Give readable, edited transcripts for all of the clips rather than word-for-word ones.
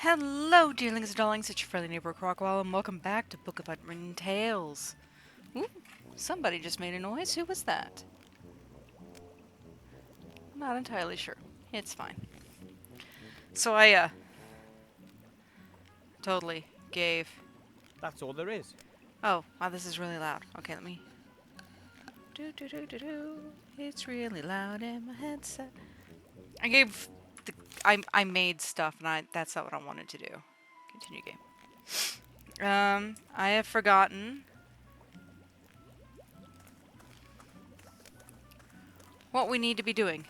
Hello, dearlings and darlings, it's your friendly neighbor Crocoala, and welcome back to Book of Unwritten Tales. Ooh, somebody just made a noise. Who was that? Not entirely sure. It's fine. So I totally gave... That's all there is. Oh, wow, this is really loud. Okay, let me... It's really loud in my headset. I gave... I made stuff, and that's not what I wanted to do. Continue game. I have forgotten what we need to be doing.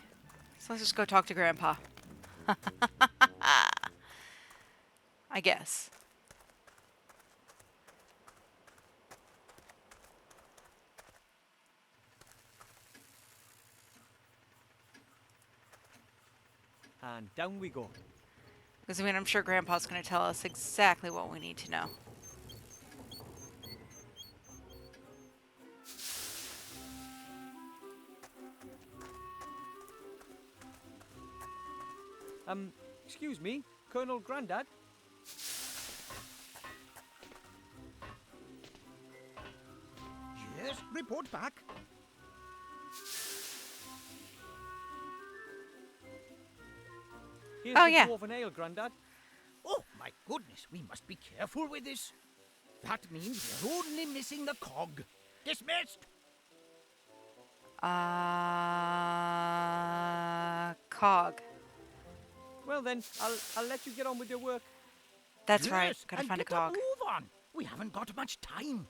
So let's just go talk to Grandpa. I guess. And down we go. Because, I mean, I'm sure Grandpa's going to tell us exactly what we need to know. Excuse me, Colonel Grandad? Yes, report back. Here's Oh, the yeah. dwarven ale, Grandad. Oh, my goodness, we must be careful with this. That means we're only missing the cog. Dismissed! Cog. Well then, I'll let you get on with your work. That's Yes, right. Gotta and find a get cog. move on. We haven't got much time.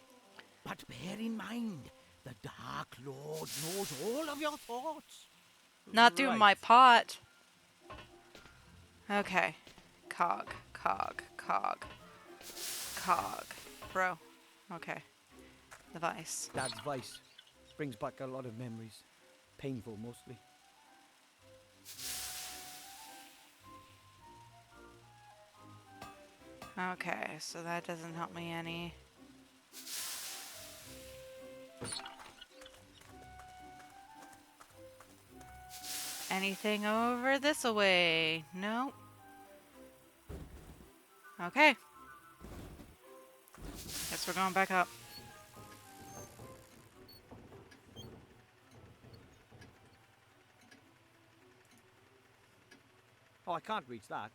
But bear in mind, the Dark Lord knows all of your thoughts. Not through Right. my pot. Okay. Cog. Bro. Okay. The vice. Dad's vice. Brings back a lot of memories. Painful, mostly. Okay, so that doesn't help me any. Anything over this away? No. Okay. Guess we're going back up. Oh, I can't reach that.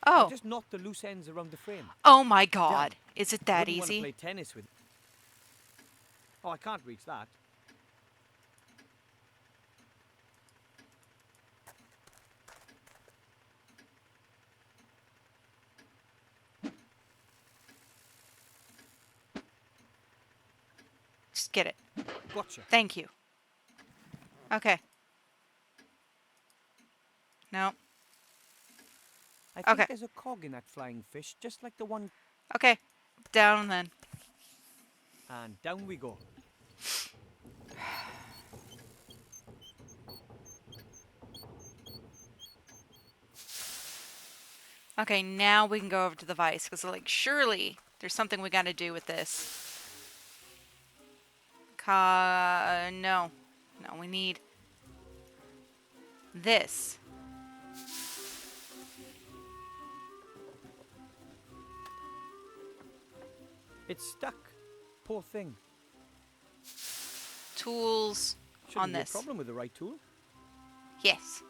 Oh. I just knocked the loose ends around the frame. Oh my god. Is it that Wouldn't want to easy? play tennis with. Oh, I can't reach that. Just get it. Gotcha. Thank you. Okay. No. I think Okay. there's a cog in that flying fish, just like the one. Okay. Down then. And down we go. Okay, now we can go over to the vice, because, like, surely there's something we gotta do with this. No. No, we need this. It's stuck. Poor thing. Tools Shouldn't on be this. a problem with the right tool. Yes.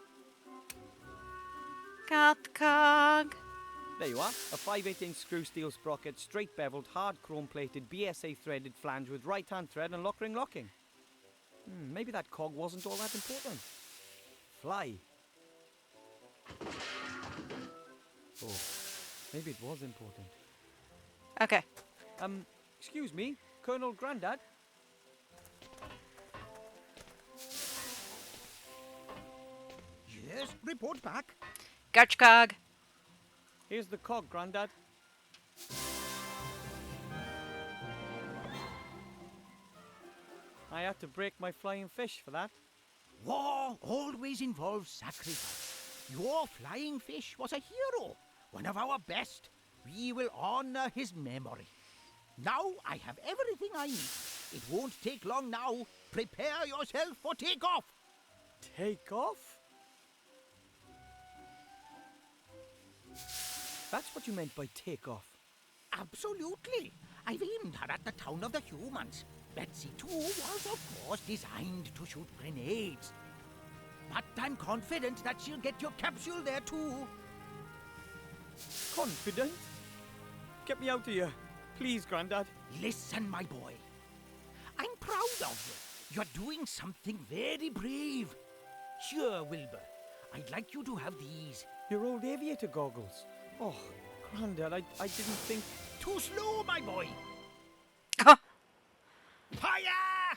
Got the cog. There you are. A 5/8" screw steel sprocket, straight beveled, hard chrome plated, BSA threaded flange with right hand thread and lock ring locking. Maybe that cog wasn't all that important. Fly. Oh, maybe it was important. Okay. Excuse me, Colonel Grandad? Yes, report back. Got your cog. Here's the cog, Grandad. I had to break my flying fish for that. War always involves sacrifice. Your flying fish was a hero, one of our best. We will honor his memory. Now I have everything I need. It won't take long now. Prepare yourself for takeoff. Take off? That's what you meant by take off. Absolutely. I've aimed her at the town of the humans. Betsy, too, was, of course, designed to shoot grenades. But I'm confident that she'll get your capsule there, too. Confident? Get me out of here. Please, Grandad. Listen, my boy. I'm proud of you. You're doing something very brave. Sure, Wilbur. I'd like you to have these. Your old aviator goggles. Oh, Grandad, I didn't think... Too slow, my boy. Ah, Fire!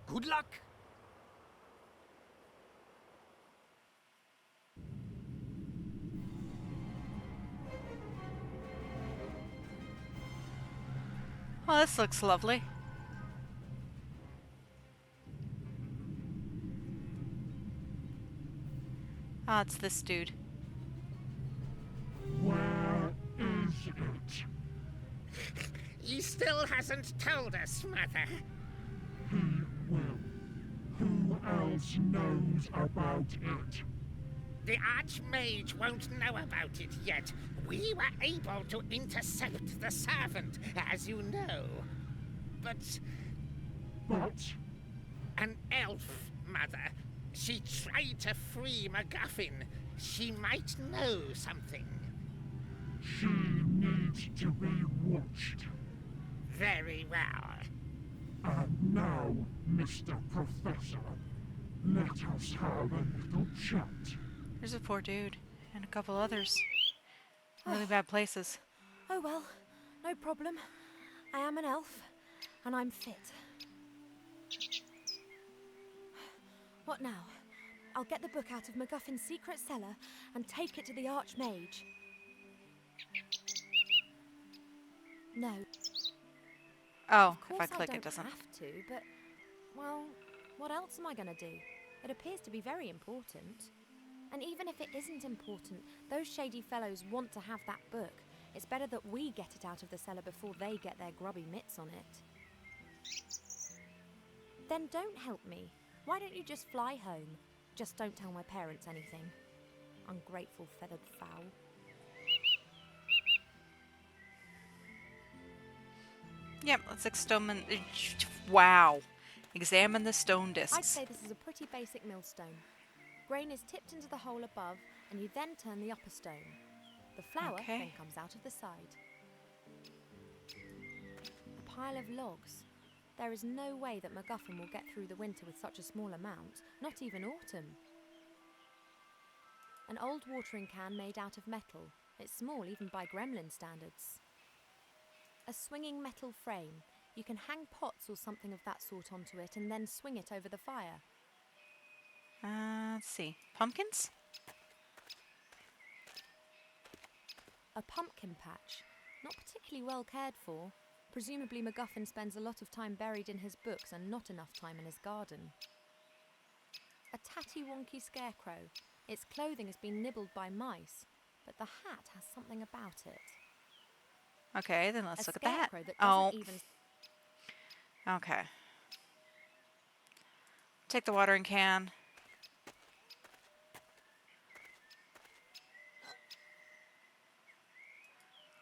Good luck. oh, this looks lovely. Ah, it's this dude. Where is it? He still hasn't told us, Mother. He will. Who else knows about it? The Archmage won't know about it yet. We were able to intercept the servant, as you know. But But an elf, Mother. She tried to free MacGuffin. She might know something. she needs to be watched. Very well. And now, Mr. Professor, let us have a little chat. There's a poor dude and a couple others. Really bad places. Oh well, no problem. I am an elf, and I'm fit. What now? I'll get the book out of MacGuffin's secret cellar and take it to the Archmage. No, Oh, of if course I click, don't it doesn't. have to, but, well, what else am I going to do? It appears to be very important. And even if it isn't important, those shady fellows want to have that book. It's better that we get it out of the cellar before they get their grubby mitts on it. Then don't help me. Why don't you just fly home? Just don't tell my parents anything. Ungrateful feathered fowl. Yep, let's examine. Wow. Examine the stone I'd discs. say this is a pretty basic millstone. Grain is tipped into the hole above, and you then turn the upper stone. The flour Okay. then comes out of the side. A pile of logs. There is no way that MacGuffin will get through the winter with such a small amount, not even autumn. An old watering can made out of metal. It's small even by gremlin standards. A swinging metal frame. You can hang pots or something of that sort onto it and then swing it over the fire. Let's see. Pumpkins? A pumpkin patch. Not particularly well cared for. Presumably MacGuffin spends a lot of time buried in his books and not enough time in his garden. A tatty wonky scarecrow. Its clothing has been nibbled by mice, but the hat has something about it. Okay, then let's A look at that. scarecrow that Oh, doesn't even... okay. Take the watering can.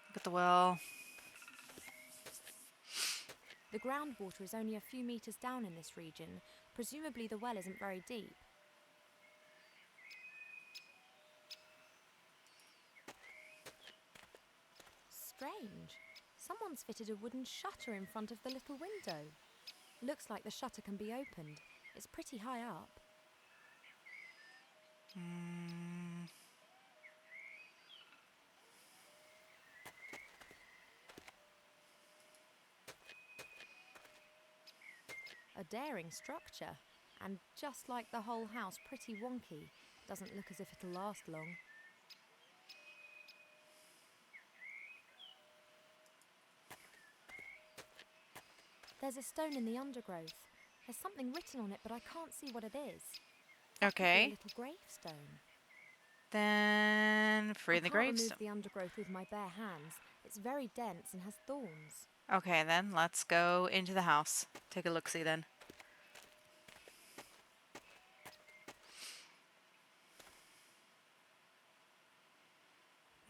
Look at the well. The groundwater is only a few metres down in this region. Presumably the well isn't very deep. Strange. Someone's fitted a wooden shutter in front of the little window. Looks like the shutter can be opened. It's pretty high up. A daring structure, and just like the whole house, pretty wonky. Doesn't look as if it'll last long. There's a stone in the undergrowth. There's something written on it, but I can't see what it is. Could be Okay. a little gravestone. Then free I the can't graves. remove the undergrowth with my bare hands. It's very dense and has thorns. Okay, then let's go into the house. Take a look-see then.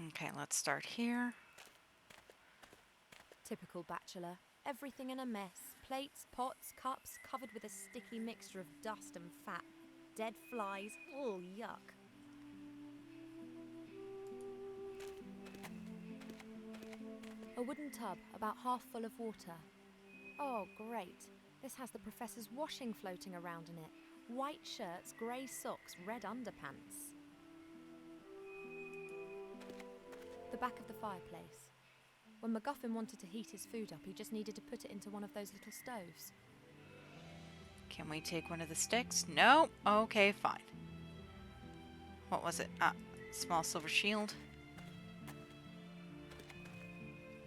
Okay, let's start here. Typical bachelor. Everything in a mess. Plates, pots, cups, covered with a sticky mixture of dust and fat. Dead flies. Oh, yuck. A wooden tub, about half full of water. Oh, great. This has the professor's washing floating around in it. White shirts, grey socks, red underpants. The back of the fireplace. When MacGuffin wanted to heat his food up, he just needed to put it into one of those little stoves. Can we take one of the sticks? No? Okay, fine. What was it? Ah, small silver shield.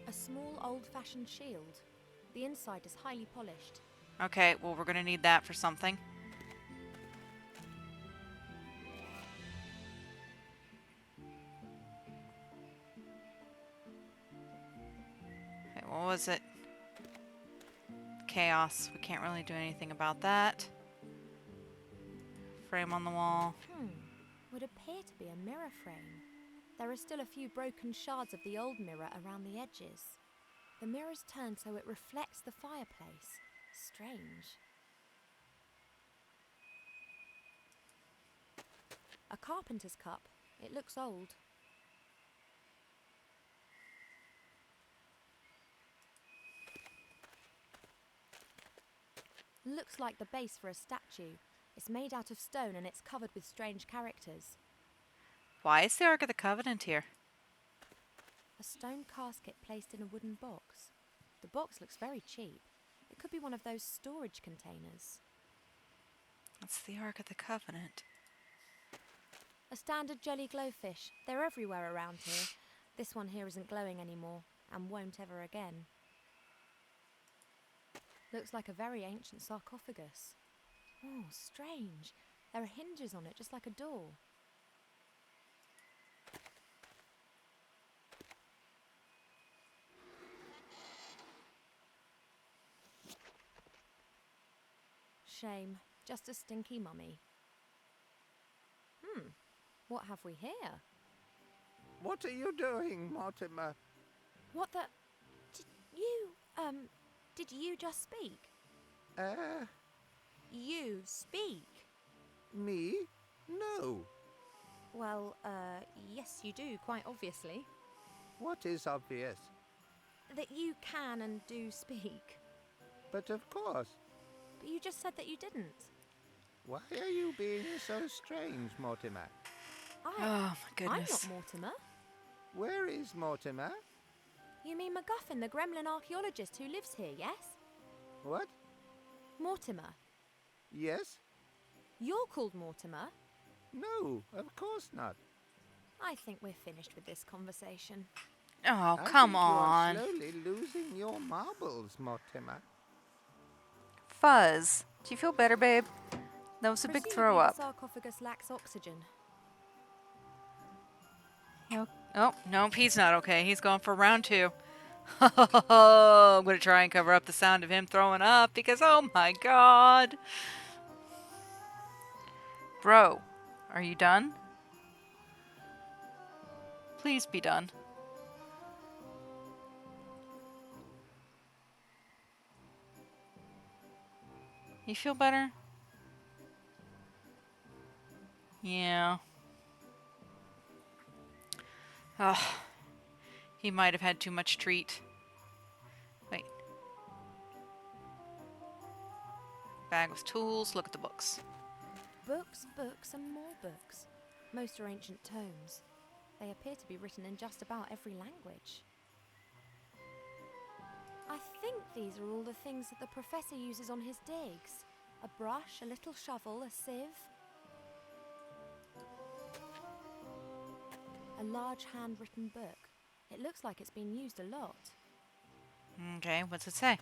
A small old-fashioned shield. The inside is highly polished. Okay, well, we're gonna need that for something. Okay, what was it? Chaos. We can't really do anything about that. Frame on the wall. Would appear to be a mirror frame. There are still a few broken shards of the old mirror around the edges. The mirror's turned so it reflects the fireplace. Strange. A carpenter's cup. It looks old. Looks like the base for a statue. It's made out of stone and it's covered with strange characters. Why is the Ark of the Covenant here? A stone casket placed in a wooden box. The box looks very cheap. It could be one of those storage containers. That's the Ark of the Covenant. A standard jelly glowfish. They're everywhere around here. This one here isn't glowing anymore, and won't ever again. Looks like a very ancient sarcophagus. Oh, strange. There are hinges on it, just like a door. Shame. Just a stinky mummy. What have we here? What are you doing, Mortimer? What the... Did you just speak? You speak? Me? No. Well, yes you do, quite obviously. What is obvious? That you can and do speak. But of course. But you just said that you didn't. Why are you being so strange, Mortimer? Oh my goodness. I'm not Mortimer. Where is Mortimer? You mean MacGuffin, the gremlin archaeologist who lives here, yes? What? Mortimer. Yes? You're called Mortimer? No, of course not. I think we're finished with this conversation. Oh, I come think on. You are slowly losing your marbles, Mortimer. Fuzz, do you feel better, babe? That was a big Presumably throw up. The sarcophagus lacks oxygen. Oh, nope, he's not okay. He's going for round 2. I'm going to try and cover up the sound of him throwing up because, oh my god. Bro, are you done? Please be done. You feel better? Yeah. Oh, he might have had too much treat. Wait. Bag with tools. Look at the books. Books, books, and more books. Most are ancient tomes. They appear to be written in just about every language. I think these are all the things that the professor uses on his digs. A brush, a little shovel, a sieve. A large handwritten book. It looks like it's been used a lot. Okay, what's it say?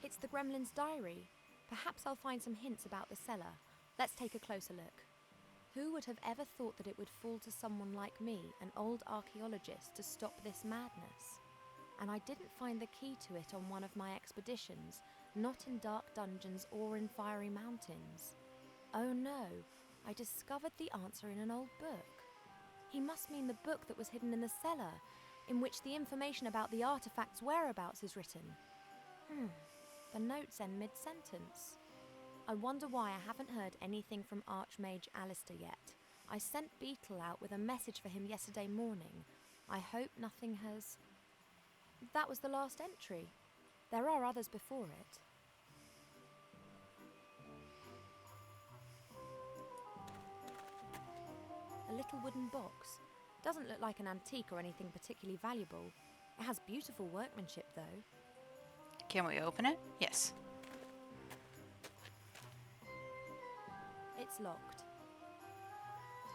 It's the gremlin's diary. Perhaps I'll find some hints about the cellar. Let's take a closer look. Who would have ever thought that it would fall to someone like me, an old archaeologist, to stop this madness? and I didn't find the key to it on one of my expeditions, not in dark dungeons or in fiery mountains. Oh no, I discovered the answer in an old book. He must mean the book that was hidden in the cellar, in which the information about the artifact's whereabouts is written. The notes end mid-sentence. I wonder why I haven't heard anything from Archmage Alistair yet. I sent Beetle out with a message for him yesterday morning. I hope nothing has... That was the last entry. There are others before it. A little wooden box. Doesn't look like an antique or anything particularly valuable. It has beautiful workmanship, though. Can we open it? Yes. It's locked.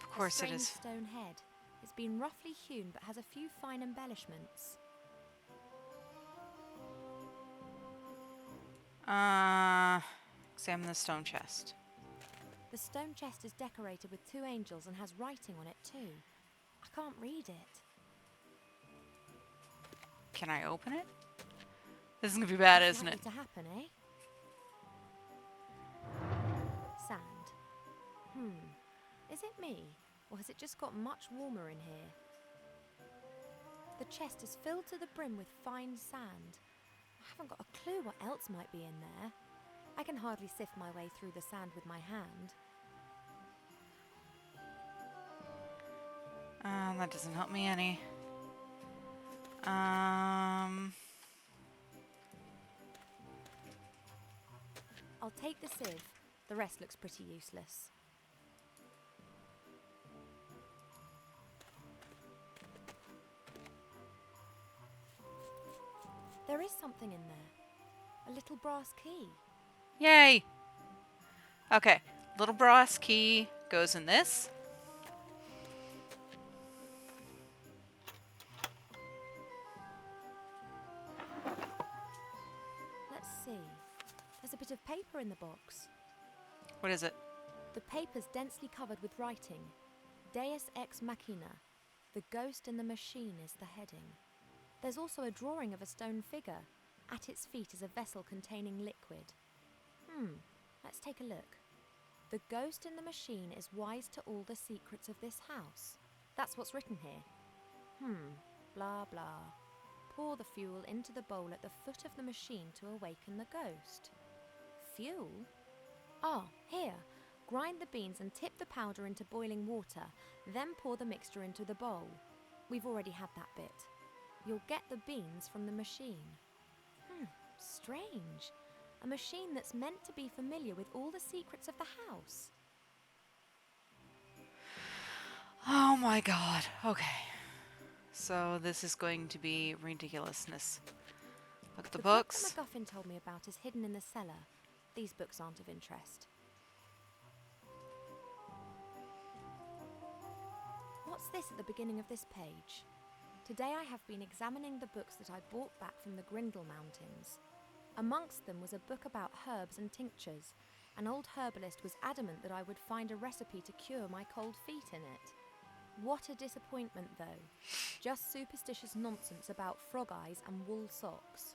Of course it A is. strange stone head. It's been roughly hewn but has a few fine embellishments. Examine the stone chest. The stone chest is decorated with 2 angels and has writing on it too. I can't read it. Can I open it? This is gonna be bad, What's isn't it? likely to happen, eh? Sand. Is it me? Or has it just got much warmer in here? The chest is filled to the brim with fine sand. I haven't got a clue what else might be in there. I can hardly sift my way through the sand with my hand. That doesn't help me any. I'll take the sieve. The rest looks pretty useless. There is something in there. A little brass key. Yay! Okay, little brass key goes in this. Let's see. There's a bit of paper in the box. What is it? The paper's densely covered with writing. Deus ex machina. The ghost in the machine is the heading. There's also a drawing of a stone figure. At its feet is a vessel containing liquid. Let's take a look. The ghost in the machine is wise to all the secrets of this house. That's what's written here. Blah blah. Pour the fuel into the bowl at the foot of the machine to awaken the ghost. Fuel? Ah, here. Grind the beans and tip the powder into boiling water, then pour the mixture into the bowl. We've already had that bit. You'll get the beans from the machine. Strange. A machine that's meant to be familiar with all the secrets of the house. Oh my god. Okay. So this is going to be ridiculousness. Look at the books. The book that MacGuffin told me about is hidden in the cellar. These books aren't of interest. What's this at the beginning of this page? Today I have been examining the books that I brought back from the Grindle Mountains. Amongst them was a book about herbs and tinctures. An old herbalist was adamant that I would find a recipe to cure my cold feet in it. What a disappointment, though. Just superstitious nonsense about frog eyes and wool socks.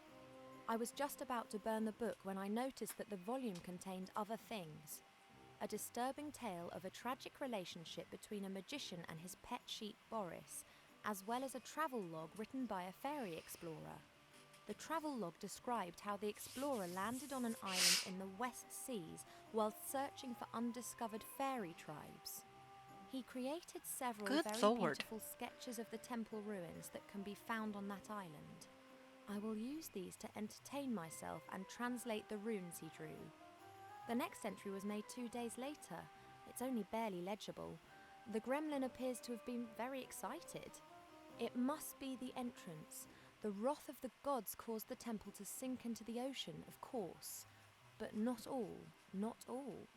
I was just about to burn the book when I noticed that the volume contained other things. A disturbing tale of a tragic relationship between a magician and his pet sheep Boris, as well as a travel log written by a fairy explorer. The travel log described how the explorer landed on an island in the West Seas whilst searching for undiscovered fairy tribes. He created several Good very Lord. beautiful sketches of the temple ruins that can be found on that island. I will use these to entertain myself and translate the runes he drew. The next entry was made 2 days later. It's only barely legible. The gremlin appears to have been very excited. It must be the entrance. The wrath of the gods caused the temple to sink into the ocean, of course. But not all, not all.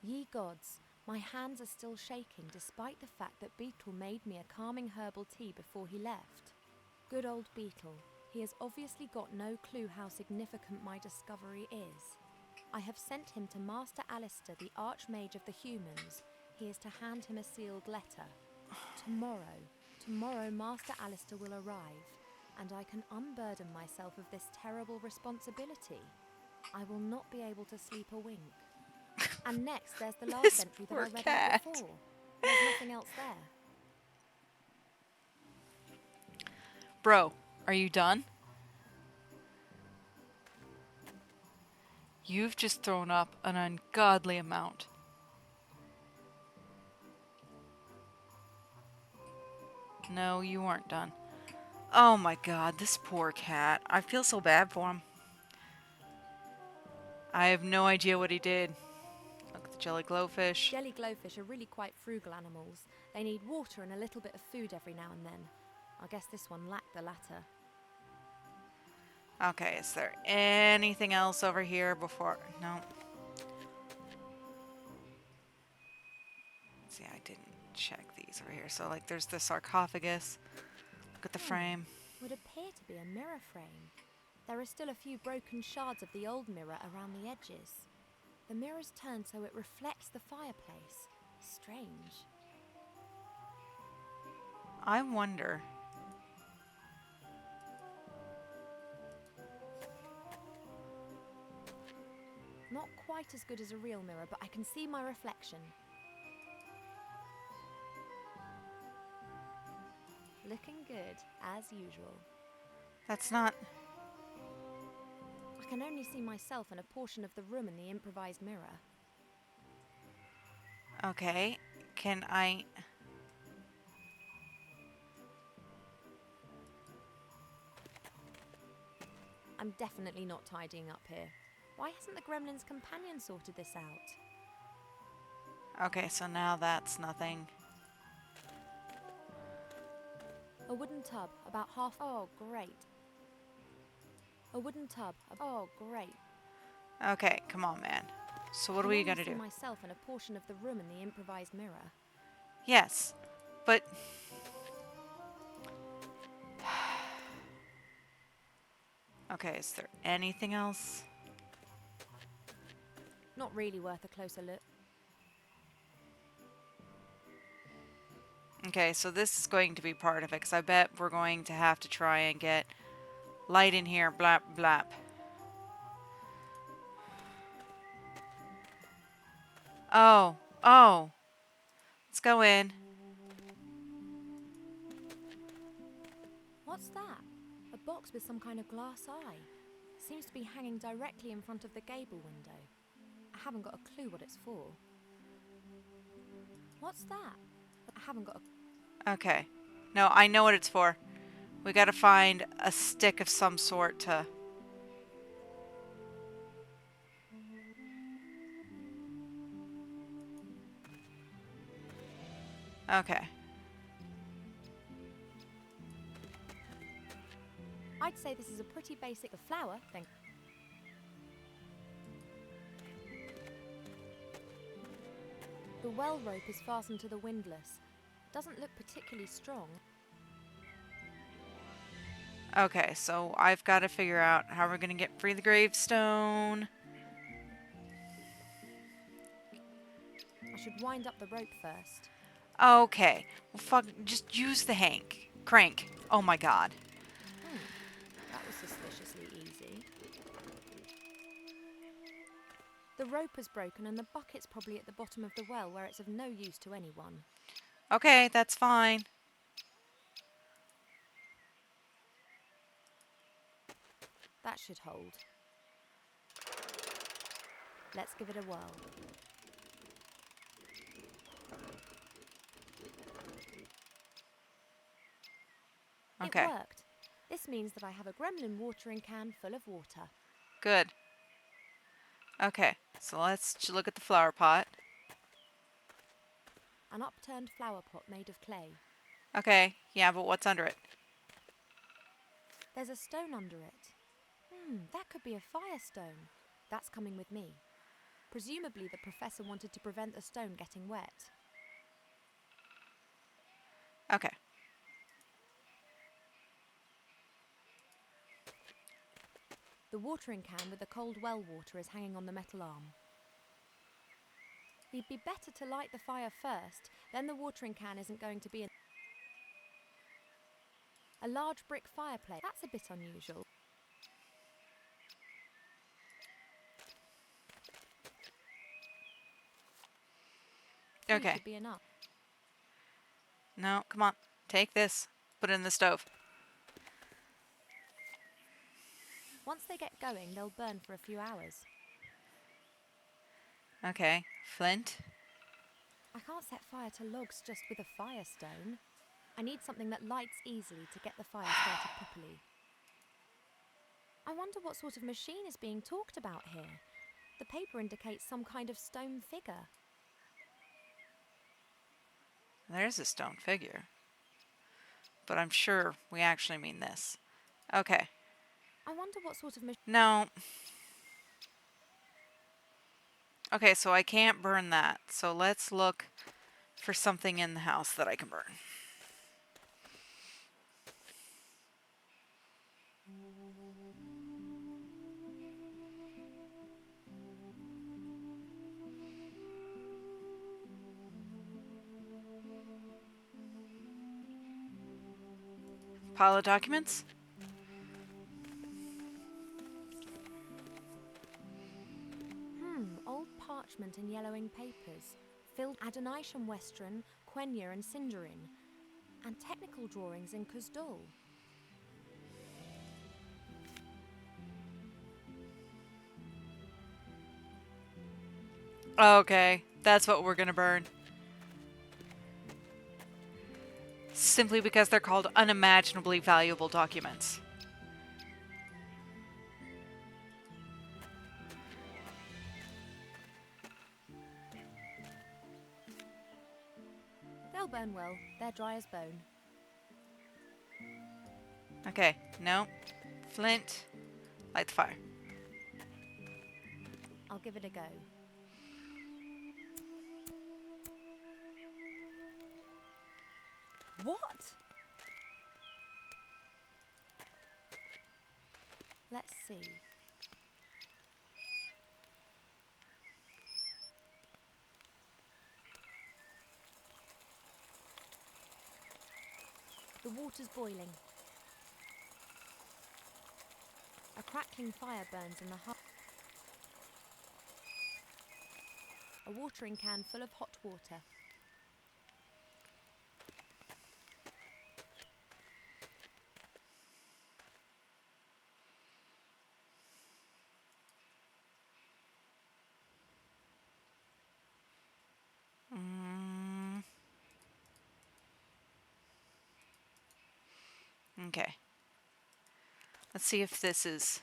Ye gods, my hands are still shaking despite the fact that Beetle made me a calming herbal tea before he left. Good old Beetle. He has obviously got no clue how significant my discovery is. I have sent him to Master Alistair, the Archmage of the Humans. He is to hand him a sealed letter. Tomorrow Master Alistair will arrive. and I can unburden myself of this terrible responsibility. I will not be able to sleep a wink. And next, there's the last This entry that poor I read cat. out before. There's nothing else there. Bro, are you done? You've just thrown up an ungodly amount. No, you weren't done. Oh my god, this poor cat. I feel so bad for him. I have no idea what he did. Look at the jelly glowfish. Jelly glowfish are really quite frugal animals. They need water and a little bit of food every now and then. I guess this one lacked the latter. Okay, is there anything else over here before? No. See, I didn't check these over here. So, like, there's the sarcophagus. Look at the frame. Would appear to be a mirror frame. There are still a few broken shards of the old mirror around the edges. The mirror's turned so it reflects the fireplace. Strange. I wonder. Not quite as good as a real mirror, but I can see my reflection. Looking good, as usual. That's not... I can only see myself and a portion of the room in the improvised mirror. Okay. Can I... I'm definitely not tidying up here. Why hasn't the gremlin's companion sorted this out? Okay, so now that's nothing. A wooden tub, about half... Oh, great. A wooden tub. Oh, great. Okay, come on, man. So what are we gonna I can do? only see myself and a portion of the room in the improvised mirror. Yes, but... Okay, is there anything else? Not really worth a closer look. Okay, so this is going to be part of it, because I bet we're going to have to try and get light in here. Blap, blap. Oh, oh. Let's go in. What's that? A box with some kind of glass eye. Seems to be hanging directly in front of the gable window. I haven't got a clue what it's for. What's that? I haven't got a... Okay. No, I know what it's for. We gotta find a stick of some sort to... Okay. I'd say this is a pretty basic flower thing. The well rope is fastened to the windlass. Doesn't look particularly strong. Okay, so I've got to figure out how we're gonna get free the gravestone. I should wind up the rope first. Okay. Well, fuck. Just use the crank. Oh my god. That was suspiciously easy. The rope is broken and the bucket's probably at the bottom of the well where it's of no use to anyone. Okay, that's fine. That should hold. Let's give it a whirl. Okay. It worked. This means that I have a gremlin watering can full of water. Good. Okay, so let's look at the flower pot. An upturned flower pot made of clay. Okay, yeah, but what's under it? There's a stone under it. That could be a firestone. That's coming with me. Presumably the professor wanted to prevent the stone getting wet. Okay. The watering can with the cold well water is hanging on the metal arm. It'd be better to light the fire first, then the watering can isn't going to be in... A large brick fireplace. That's a bit unusual. Three Okay. should be enough. No, come on. Take this. Put it in the stove. Once they get going, they'll burn for a few hours. Okay. Flint. I can't set fire to logs just with a firestone. I need something that lights easily to get the fire started properly. I wonder what sort of machine is being talked about here. The paper indicates some kind of stone figure. There's a stone figure. But I'm sure we actually mean this. Okay. I wonder what sort of machine. No. Okay, so I can't burn that. So let's look for something in the house that I can burn. Pile of documents? Old parchment and yellowing papers. Filled Adonisham Western, Quenya and Sindarin. And technical drawings in Kuzdul. Okay, that's what we're gonna burn. Simply because they're called unimaginably valuable documents. They'll burn well. They're dry as bone. Okay, no. Flint. Light the fire. I'll give it a go. What? Let's see. The water's boiling. A crackling fire burns in the heart. A watering can full of hot water. Okay. Let's see if this is...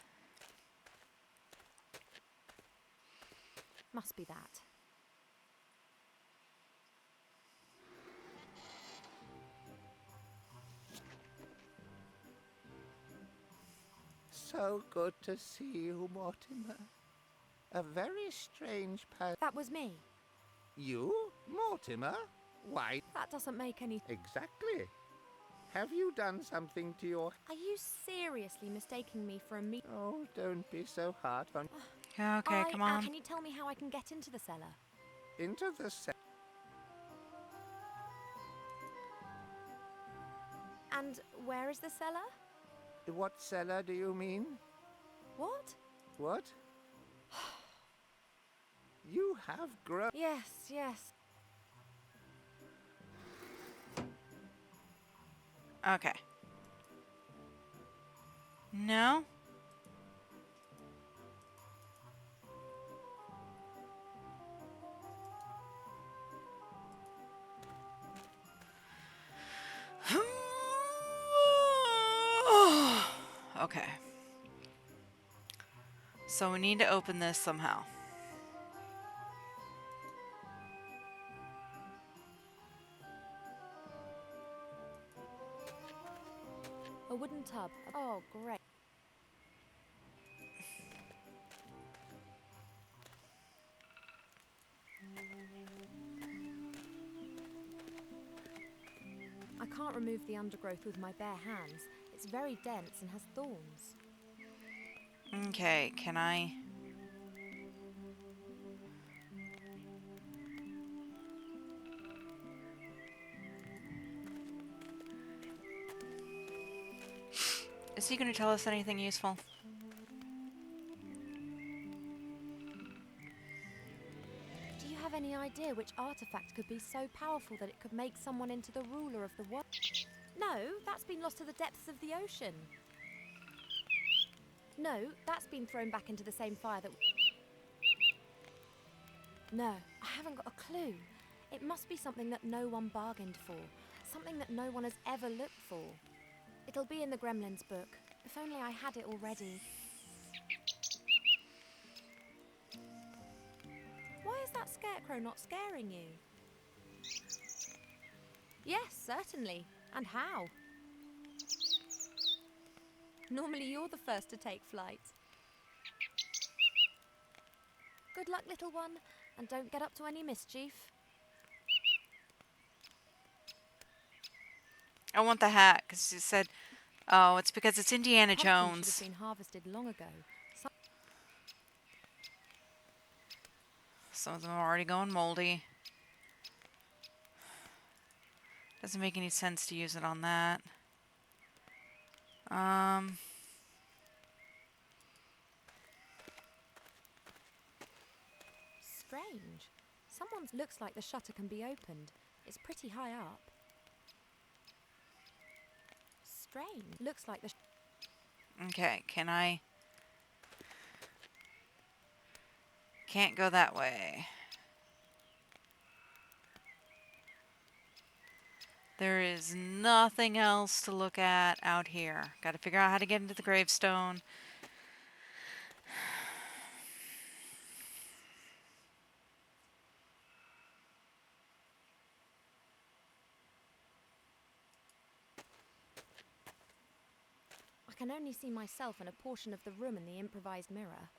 Must be that. So good to see you, Mortimer. A very strange That was me. You? Mortimer? Why? That doesn't make any... Exactly. Have you done something to your... Are you seriously mistaking me for a me... Oh, don't be so hard on... Okay, come on. Can you tell me how I can get into the cellar? Into the And where is the cellar? What cellar do you mean? What? What? You have grown... Yes, yes. Okay. No? Okay. So we need to open this somehow. A wooden tub. Oh, great. I can't remove the undergrowth with my bare hands. It's very dense and has thorns. Okay, can I... Is he going to tell us anything useful? Do you have any idea which artifact could be so powerful that it could make someone into the ruler of the world? No, that's been lost to the depths of the ocean. No, that's been thrown back into the same fire that... No, I haven't got a clue. It must be something that no one bargained for. Something that no one has ever looked for. It'll be in the Gremlins book. If only I had it already. Why is that scarecrow not scaring you? Yes, certainly. And how? Normally you're the first to take flight. Good luck, little one, and don't get up to any mischief. I want the hat, because it said, oh, it's because it's Indiana Pumpkins Jones. should have been harvested long ago. Some of them are already going moldy. Doesn't make any sense to use it on that. Strange. Someone looks like the shutter can be opened. It's pretty high up. Strange. Looks like the... Okay, can I... Can't go that way. There is nothing else to look at out here. Got to figure out how to get into the gravestone. I can only see myself and a portion of the room in the improvised mirror.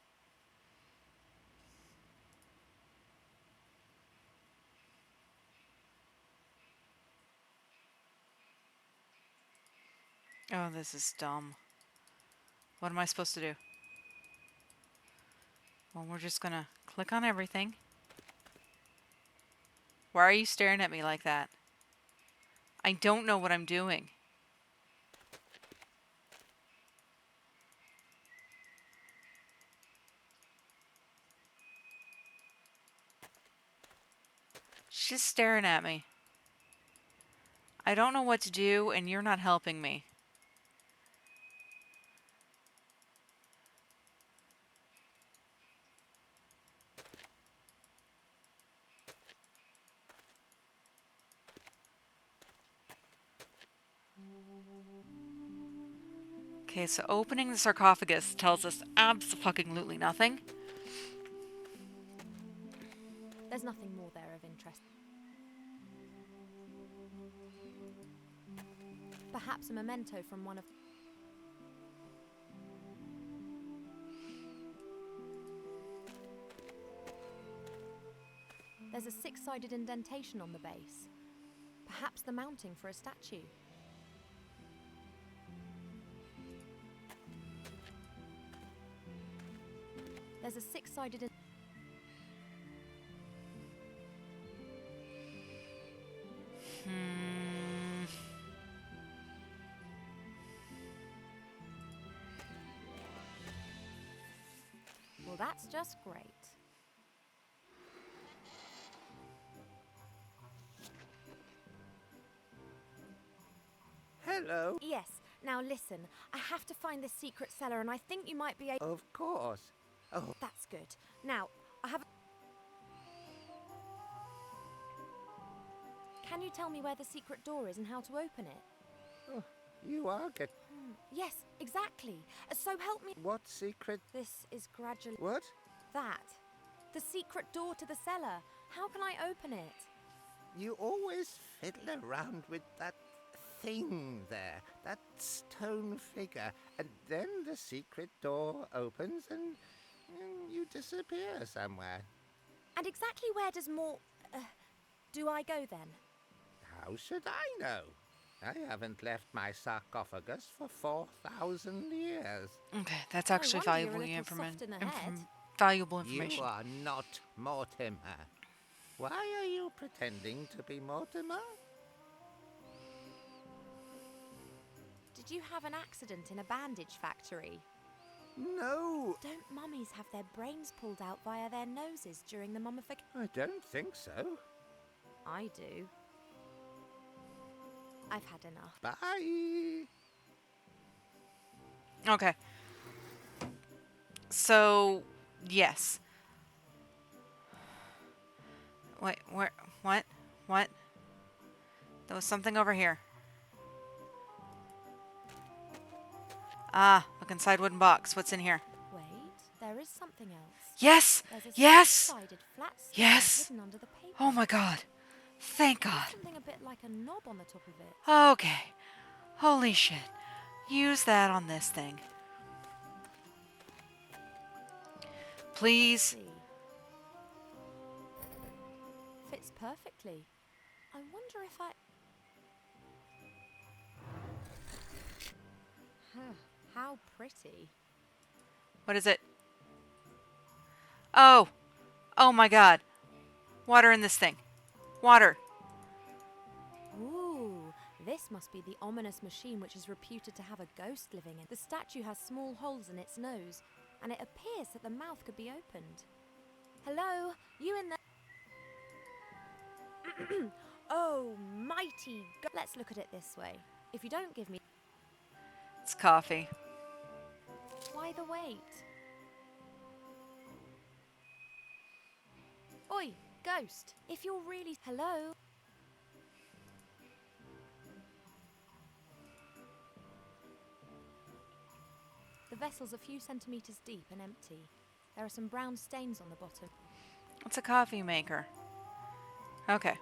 Oh, this is dumb. What am I supposed to do? Well, we're just gonna click on everything. Why are you staring at me like that? I don't know what I'm doing. She's just staring at me. I don't know what to do, and you're not helping me. Okay, so opening the sarcophagus tells us abso-fucking-lutely nothing. There's nothing more there of interest. Perhaps a memento from one of... There's a six-sided indentation on the base. Perhaps the mounting for a statue. There's a six-sided... Well, that's just great. Hello. Yes, now listen. I have to find this secret cellar and I think you might be able... Of course. Oh, That's good. Now, I have... Can you tell me where the secret door is and how to open it? you are get... Yes, exactly. So help me... What secret... This is gradually... What? That. The secret door to the cellar. How can I open it? You always fiddle around with that thing there, that stone figure, and then the secret door opens and you disappear somewhere. And exactly where does do I go then? How should I know? I haven't left my sarcophagus for 4,000 years. Okay, that's actually wonder you're a valuable little soft in the head. valuable information. You are not Mortimer. Why are you pretending to be Mortimer? Did you have an accident in a bandage factory? No, Don't mummies have their brains pulled out via their noses during the mummification? I don't think so. I do. I've had enough. Bye. Okay. So, yes. Wait, where? What? What? There was something over here. Ah, look inside wooden box. What's in here? Wait, there is something else. Yes! There's a Yes! six-sided flat scale Yes! hidden under the paper. Oh my god. Thank There's God. something a bit like a knob on the top of it. Okay. Holy shit. Use that on this thing. Please. See. Fits perfectly. I wonder if I... How pretty. What is it? Oh. Oh my god. Water in this thing. Water. Ooh, this must be the ominous machine which is reputed to have a ghost living in. The statue has small holes in its nose, and it appears that the mouth could be opened. Hello? You in there? Oh, mighty Let's look at it this way. If you don't give me... It's coffee. Why the wait? Oi, ghost. If you're really... Hello? The vessel's a few centimetres deep and empty. There are some brown stains on the bottom. It's a coffee maker. Okay.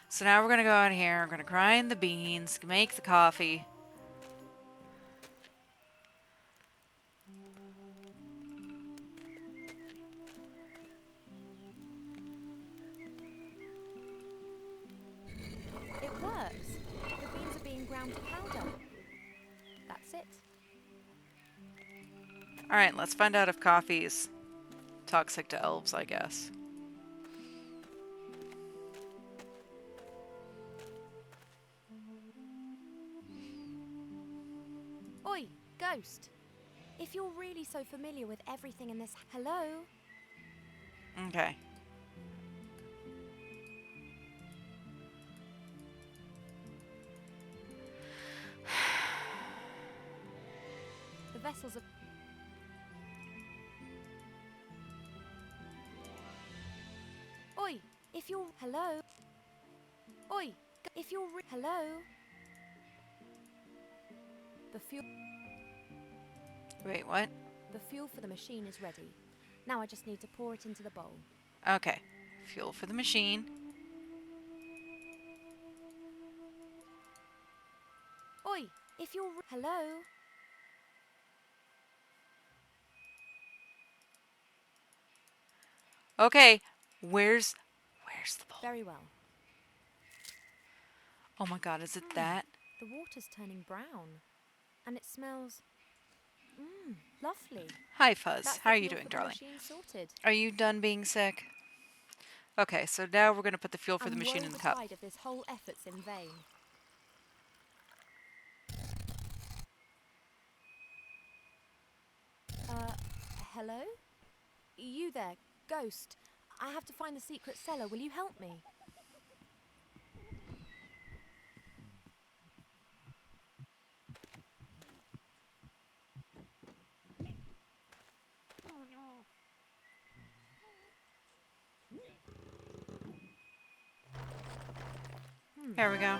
So now we're going to go out here. We're going to grind the beans, make the coffee. It works. The beans are being ground to powder. That's it. Alright, let's find out if coffee is toxic to elves, I guess. Oi, ghost. If you're really so familiar with everything in this... Hello? Okay. The vessels are... Oi, if you're... Hello? Oi, if you're... Hello? The fuel... Wait, what? The fuel for the machine is ready. Now I just need to pour it into the bowl. Okay. Fuel for the machine. Oi, if you're... Hello? Okay. Where's the bowl? Very well. Oh my god, is it that? The water's turning brown. And it smells... lovely. Hi, Fuzz. That's How the are you fuel doing, for the darling? machine sorted. Are you done being sick? Okay, so now we're going to put the fuel for the And machine woe in the cup. betide if this whole effort's in vain. Hello? You there, ghost. I have to find the secret cellar. Will you help me? There we go.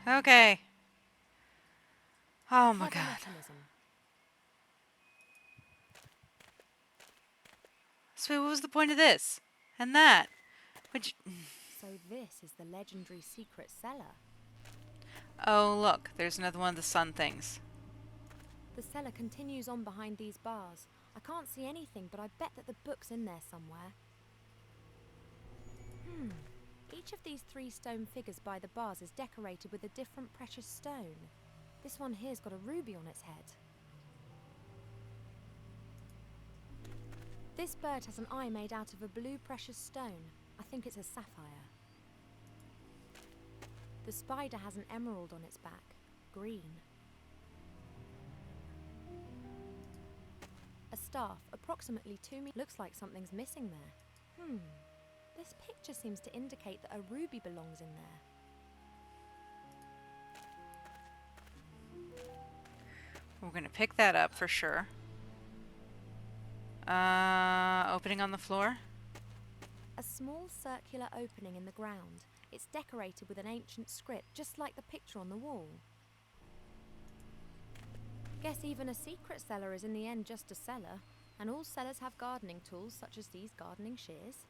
Okay. Oh my Clever god. mechanism. So what was the point of this? And that? Which... So this is the legendary secret cellar. Oh, look. There's another one of the sun things. The cellar continues on behind these bars. I can't see anything, but I bet that the book's in there somewhere. Each of these 3 stone figures by the bars is decorated with a different precious stone. This one here's got a ruby on its head. This bird has an eye made out of a blue precious stone. I think it's a sapphire. The spider has an emerald on its back. Green. A staff, approximately 2 meters. Looks like something's missing there. This picture seems to indicate that a ruby belongs in there. We're going to pick that up for sure. Opening on the floor. A small circular opening in the ground. It's decorated with an ancient script, just like the picture on the wall. Guess even a secret cellar is in the end just a cellar, and all cellars have gardening tools such as these gardening shears.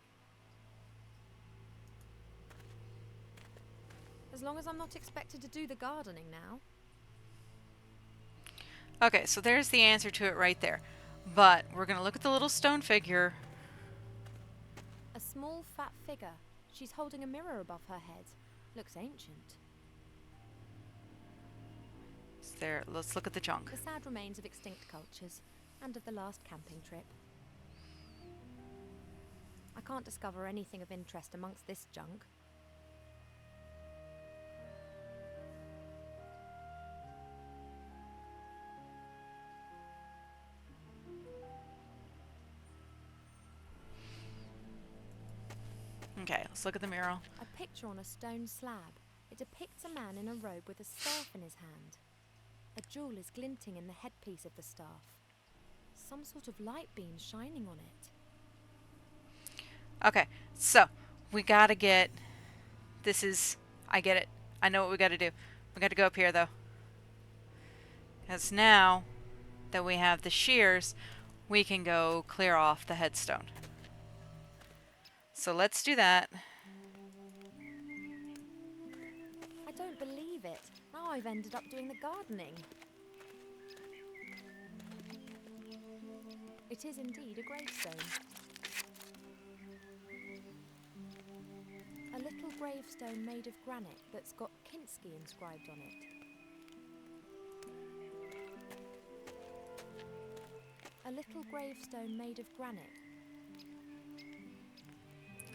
As long as I'm not expected to do the gardening now. Okay, so there's the answer to it right there. But we're going to look at the little stone figure. A small fat figure. She's holding a mirror above her head. Looks ancient. There, let's look at the junk. The sad remains of extinct cultures and of the last camping trip. I can't discover anything of interest amongst this junk. Okay, let's look at the mural. A picture on a stone slab. It depicts a man in a robe with a staff in his hand. A jewel is glinting in the headpiece of the staff. Some sort of light beam shining on it. Okay, so we gotta get... This is... I get it. I know what we gotta do. We gotta go up here, though. Because now that we have the shears, we can go clear off the headstone. So let's do that. I don't believe it. Now I've ended up doing the gardening. It is indeed a gravestone. A little gravestone made of granite that's got Kinski inscribed on it. A little gravestone made of granite.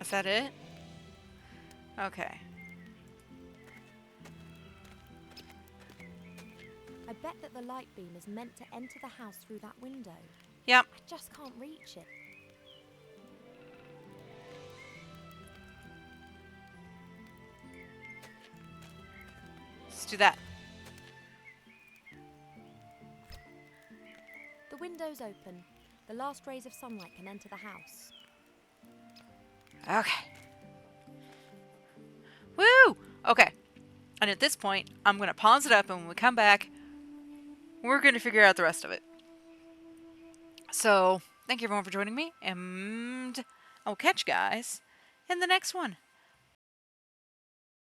Is that it? Okay. I bet that the light beam is meant to enter the house through that window. Yep. I just can't reach it. Let's do that. The window's open. The last rays of sunlight can enter the house. Okay. Woo! Okay. And at this point, I'm going to pause it up, and when we come back, we're going to figure out the rest of it. So, thank you everyone for joining me, and I'll catch you guys in the next one.